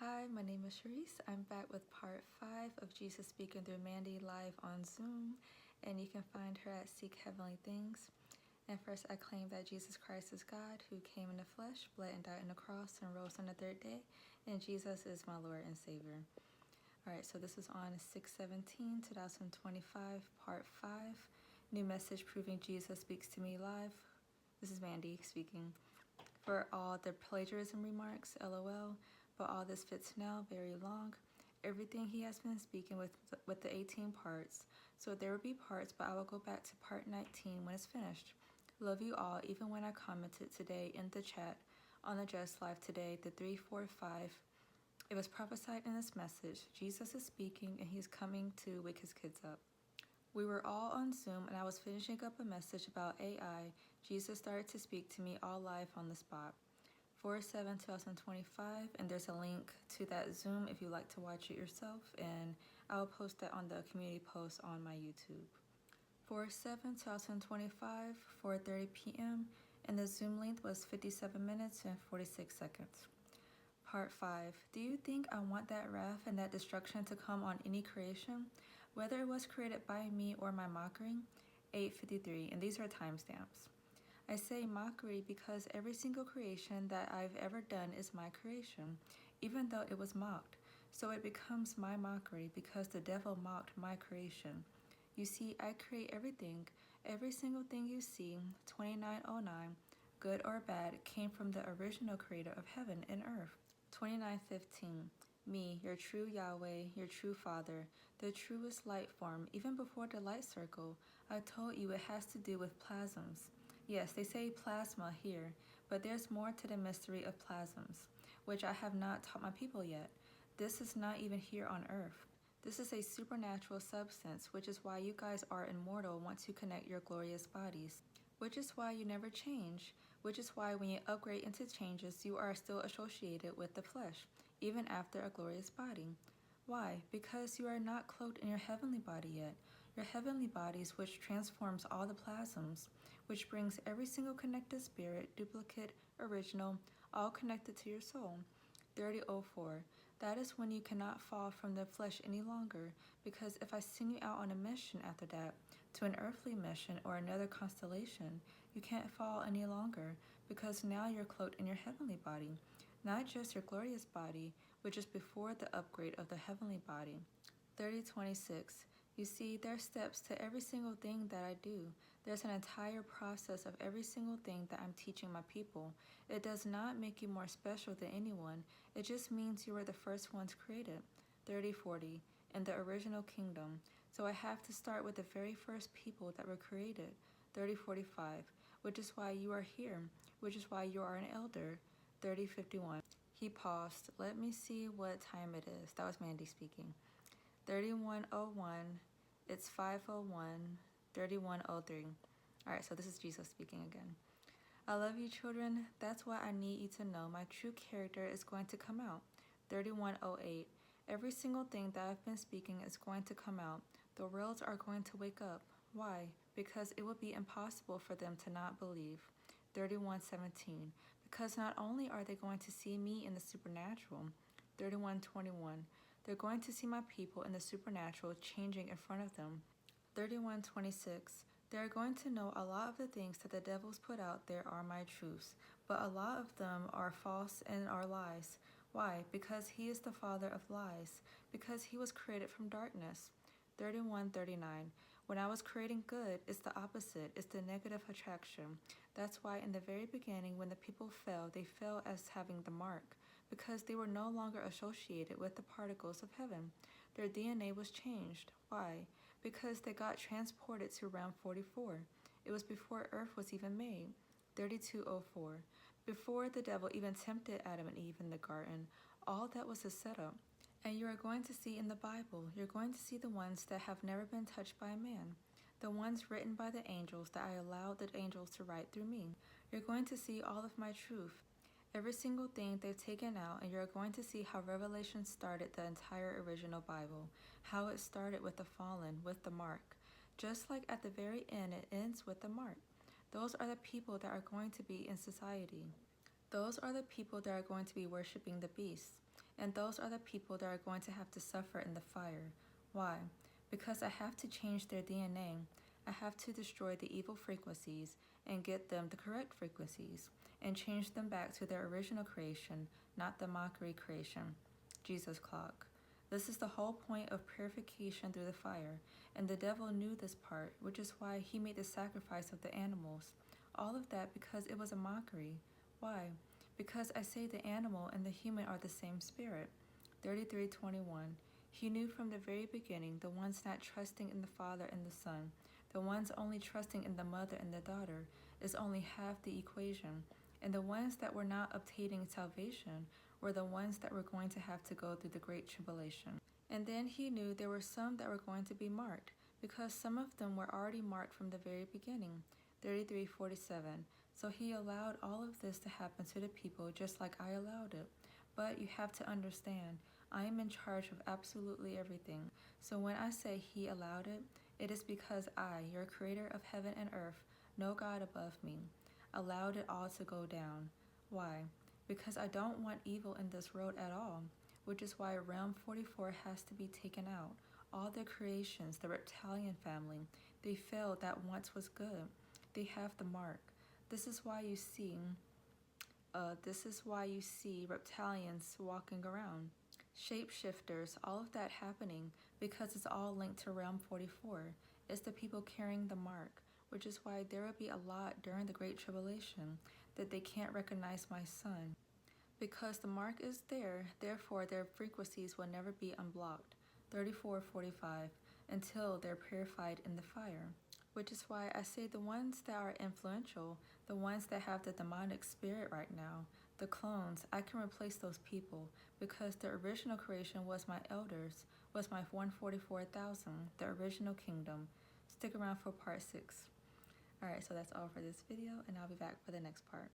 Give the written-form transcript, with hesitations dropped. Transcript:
Hi, my name is Sharice. I'm back with part 5 of Jesus Speaking Through Mandy live on Zoom, and you can find her at Seek Heavenly Things. And first, I claim that Jesus Christ is God who came in the flesh, bled and died on the cross, and rose on the third day, and Jesus is my Lord and Savior. Alright, so this is on 6/17/2025, part 5. New message proving Jesus speaks to me live. This is Mandy speaking. For all the plagiarism remarks, LOL, but all this fits now, very long. Everything he has been speaking with the 18 parts. So there will be parts, but I will go back to part 19 when it's finished. Love you all, even when I commented today in the chat on the Just Live today, the 345. It was prophesied in this message. Jesus is speaking and he's coming to wake his kids up. We were all on Zoom and I was finishing up a message about AI. Jesus started to speak to me all live on the spot. 4/7/2025, and there's a link to that Zoom if you'd like to watch it yourself, and I will post that on the community post on my YouTube. 4/7/2025, 4:30 p.m., and the Zoom length was 57 minutes and 46 seconds. Part 5. Do you think I want that wrath and that destruction to come on any creation, whether it was created by me or my mockery? 8:53, and these are timestamps. I say mockery because every single creation that I've ever done is my creation, even though it was mocked. So it becomes my mockery because the devil mocked my creation. You see, I create everything. Every single thing you see, 2909, good or bad, came from the original creator of heaven and earth. 29:15. Me, your true Yahweh, your true Father, the truest light form, even before the light circle. I told you it has to do with plasms. Yes, they say plasma here, but there's more to the mystery of plasms, which I have not taught my people yet. This is not even here on earth. This is a supernatural substance, which is why you guys are immortal once you connect your glorious bodies. Which is why you never change. Which is why when you upgrade into changes, you are still associated with the flesh, even after a glorious body. Why? Because you are not cloaked in your heavenly body yet. Your heavenly bodies, which transforms all the plasms, which brings every single connected spirit, duplicate, original, all connected to your soul. 30:04. That is when you cannot fall from the flesh any longer, because if I send you out on a mission after that, to an earthly mission or another constellation, you can't fall any longer, because now you're cloaked in your heavenly body, not just your glorious body, which is before the upgrade of the heavenly body. 30:26. You see, there's steps to every single thing that I do. There's an entire process of every single thing that I'm teaching my people. It does not make you more special than anyone. It just means you were the first ones created. 30:40. In the original kingdom. So I have to start with the very first people that were created. 30:45. Which is why you are here. Which is why you are an elder. 30:51. He paused. Let me see what time it is. That was Mandy speaking. 31:01, it's 5:01, 31:03. Alright, so this is Jesus speaking again. I love you, children. That's why I need you to know my true character is going to come out. 31:08. Every single thing that I've been speaking is going to come out. The worlds are going to wake up. Why? Because it would be impossible for them to not believe. 31:17. Because not only are they going to see me in the supernatural. 31:21. They're going to see my people in the supernatural changing in front of them. 31:26. They are going to know a lot of the things that the devils put out there are my truths, but a lot of them are false and are lies. Why? Because he is the father of lies, because he was created from darkness. 31:39. When I was creating good, it's the opposite. It's the negative attraction. That's why in the very beginning, when the people fell, they fell as having the mark, because they were no longer associated with the particles of heaven. Their DNA was changed. Why? Because they got transported to realm 44. It was before earth was even made. 32:04. Before the devil even tempted Adam and Eve in the garden, all that was a setup. And you are going to see in the Bible, you're going to see the ones that have never been touched by a man. The ones written by the angels that I allowed the angels to write through me. You're going to see all of my truth. Every single thing they've taken out, and you're going to see how Revelation started the entire original Bible. How it started with the fallen, with the mark. Just like at the very end, it ends with the mark. Those are the people that are going to be in society. Those are the people that are going to be worshiping the beast. And those are the people that are going to have to suffer in the fire. Why? Because I have to change their DNA. I have to destroy the evil frequencies and get them the correct frequencies and change them back to their original creation, not the mockery creation, Jesus clock. This is the whole point of purification through the fire, and the devil knew this part, which is why he made the sacrifice of the animals. All of that because it was a mockery. Why? Because I say the animal and the human are the same spirit. 33:21. He knew from the very beginning the ones not trusting in the Father and the Son, the ones only trusting in the mother and the daughter, is only half the equation, and the ones that were not obtaining salvation were the ones that were going to have to go through the great tribulation. And then he knew there were some that were going to be marked, because some of them were already marked from the very beginning. 33:47. So he allowed all of this to happen to the people just like I allowed it. But you have to understand, I am in charge of absolutely everything. So when I say he allowed it, it is because I, your creator of heaven and earth, no God above me, allowed it all to go down. Why? Because I don't want evil in this world at all, which is why Realm 44 has to be taken out. All the creations, the reptilian family, they failed that once was good. They have the mark. This is why you see reptilians walking around. Shapeshifters, all of that happening because it's all linked to Realm 44. It's the people carrying the mark, which is why there will be a lot during the Great Tribulation that they can't recognize my son. Because the mark is there, therefore their frequencies will never be unblocked. 34:45, until they're purified in the fire. Which is why I say the ones that are influential, the ones that have the demonic spirit right now, the clones, I can replace those people because the original creation was my elders, was my 144,000, the original kingdom. Stick around for part 6. Alright, so that's all for this video, and I'll be back for the next part.